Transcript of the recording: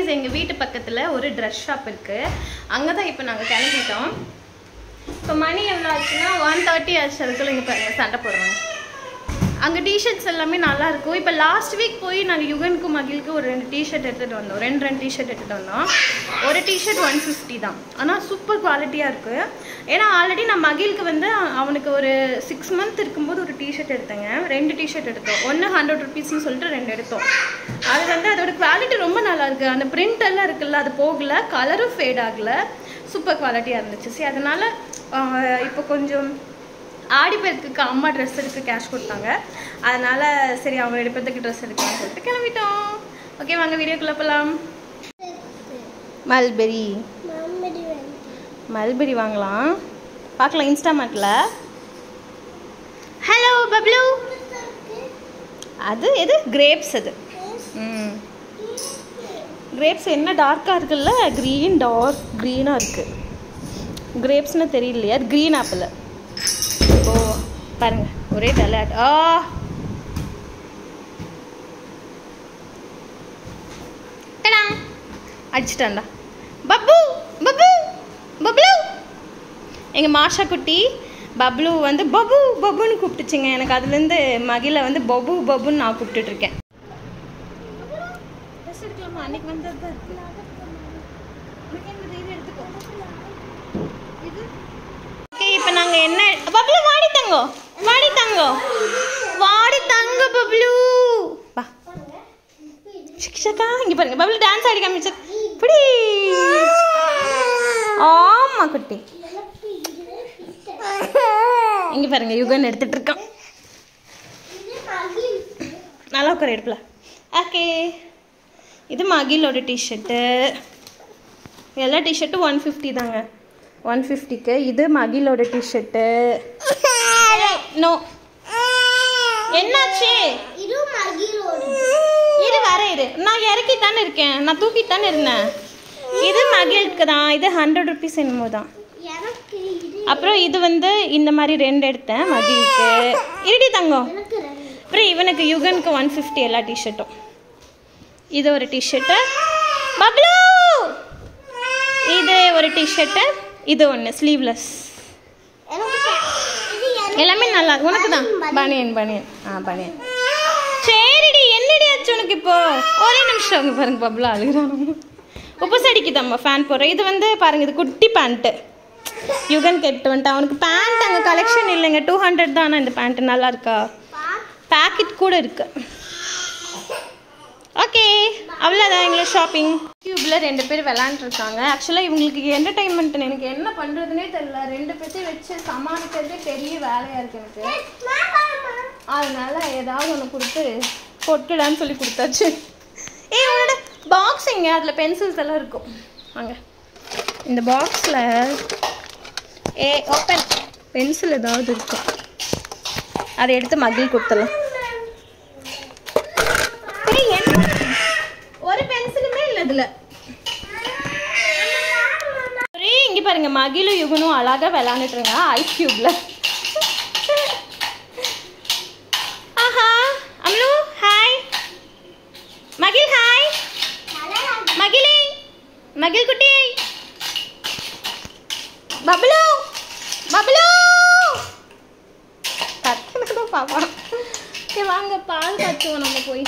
Guys எங்கள் வீட்டு பக்கத்தில் ஒரு ட்ரெஸ் ஷாப் இருக்குது. அங்கே தான் இப்போ நாங்கள் கிளம்பிட்டோம். இப்போ மணி எவ்வளோ ஆச்சுன்னா 1:30 ஆச்சு. அதுக்குள்ள இங்கே பாருங்க சண்டை போடுறாங்க. அங்கே டிஷர்ட்ஸ் எல்லாமே நல்லாயிருக்கும். இப்போ லாஸ்ட் வீக் போய் நாங்கள் யுகனுக்கும் மகிழுக்கும் ஒரு 2 டிஷர்ட் எடுத்துகிட்டு வந்தோம். 2 டிஷர்ட் எடுத்துகிட்டு வந்தோம். ஒரு டிஷர்ட் 150 தான். ஆனால் சூப்பர் குவாலிட்டியாக இருக்குது. ஏன்னா ஆல்ரெடி நான் மகிழுக்கு வந்து அவனுக்கு ஒரு 6 மந்த் இருக்கும்போது ஒரு டிஷர்ட் எடுத்தேங்க. 2 டிஷர்ட் எடுத்தோம். ஒன்று 100 ருபீஸ்ன்னு சொல்லிட்டு 2 எடுத்தோம். அது வந்து அதோட குவாலிட்டி ரொம்ப நல்லாயிருக்கு. அந்த பிரிண்ட் எல்லாம் இருக்குல்ல, அது போகலை, கலரும் ஃபேட் ஆகலை, சூப்பர் குவாலிட்டியாக இருந்துச்சு. சரி, அதனால் இப்போ கொஞ்சம் ஆடிப்பெருக்குக்கு அம்மா ட்ரெஸ் எடுக்க கேஷ் கொடுத்தாங்க. அதனால் சரி அவங்க எடுப்பதுக்கு ட்ரெஸ் எடுக்கலாம்னு சொல்லிட்டு கிளம்பிட்டோம். ஓகே, வாங்க வீடியோக்குள்ளே போகலாம். மல்பெரி வாங்கலாம், பார்க்கலாம் இன்ஸ்டாமார்ட்டில். ஹலோ பப்ளு, அது எது கிரேப்ஸ்? அது கிரேப்ஸ் என்ன டார்க்காக இருக்குல்ல, க்ரீன், டார்க் க்ரீனாக இருக்குது. கிரேப்ஸ்னு தெரியலையா, அது க்ரீன் ஆப்பிள். ஓ பாருங்க, ஒரே டலாட். அடிச்சிட்டான்டா பப்ளு. பப்ளு பப்ளு எங்கள் மாஷா குட்டி பப்ளு வந்து பபு பபுன்னு கூப்பிட்டுச்சுங்க. எனக்கு அதுலேருந்து மகிழ வந்து பபு பபுன்னு நான் கூப்பிட்டுட்ருக்கேன். அன்னைக்கு வந்தது தான் இருக்கு. இப்போ நாங்கள் என்ன பப்ளு வாடி தங்கோ, வாடி தங்கோ, வாடி தங்க பப்ளு. வா சிக்ஷக்கா, இங்கே பாருங்க பப்ளு டான்ஸ் ஆடி காமிச்சு. இப்படி ஆமா குட்டி, இங்கே பாருங்க யுகன் எடுத்துட்டு இருக்கான். நல்லா உட்கார எடுப்பல. ஓகே, இது மகிழோட டிஷர்ட்டு. எல்லா டிஷர்ட்டும் 150 தாங்க. 150க்கு. இது மகிழோட டிஷர்ட்டு. நோ, என்னாச்சு? இரு வர இரு, நான் இறக்கித்தானே இருக்கேன், நான் தூக்கித்தானே இருந்தேன். இது மகிழுக்கு தான். இது 100 ருபீஸ் என்னமோ தான். அப்புறம் இது வந்து இந்த மாதிரி 2 எடுத்தேன் மகிழுக்கு. இருடி தங்கம். அப்புறம் இவனுக்கு யுகனுக்கு 150 எல்லா டிஷர்ட்டும். இது ஒரு டிஷர்ட்டு பப்ளு. இது ஒரு டிஷர்ட்டு, இது ஒன்று ஸ்லீவ்லெஸ். எல்லாமே நல்லா. உனக்கு தான் பனியன் பனியன். பனியன். சரிடி, என்னடி ஆச்சு உனக்கு இப்போ? ஒரே நிமிஷம். அங்கே பாருங்க பப்ளு அழுகிறான். உப்பு செடிக்கு தம்பா ஃபேன் போடுறேன். இது வந்து பாருங்க, இது குட்டி பேண்ட்டு. யுகன் கேட்டு வந்துட்டு அவனுக்கு பேண்ட் அங்கே கலெக்ஷன் இல்லைங்க. 200 தானே இந்த பேண்ட்டு. நல்லா இருக்கா? பேக்கெட் கூட இருக்கு. ஓகே, அவ்வளோதான் எங்களுக்கு ஷாப்பிங். யூடியூப்பில் 2 பேர் விளாண்டுருக்காங்க. ஆக்சுவலாக இவங்களுக்கு என்டர்டைன்மெண்ட் எனக்கு என்ன பண்ணுறதுனே தெரியல. 2 பேர்த்தையும் வச்சு சமாளிக்கிறதே பெரிய வேலையாக இருக்குது எனக்கு. அதனால ஏதாவது ஒன்று கொடுத்து பொட்டுடான்னு சொல்லி கொடுத்தாச்சு. உங்களோட பாக்ஸிங்க, அதில் பென்சில்ஸ் எல்லாம் இருக்கும். வாங்க, இந்த பாக்ஸில் ஓப்பன் பென்சில் ஏதாவது இருக்கும், அதை எடுத்து மகிழ் கொடுத்துடலாம். ஒரு பென்சிலுமே இல்லை இதில். இங்கே பாருங்க, மகிழும் யுகனும் அழகாக விளாண்டுட்டுருங்க ஐஸ் கியூப்ல. ஆஹா, அம்லு ஹாய். மகிழ் ஹாய். மகிழே, மகிழ் குட்டி. பப்ளு பப்ளு கத்துனதும் பாப்பா. வாங்க பால் காய்ச்சுவோம் நம்ம போய்.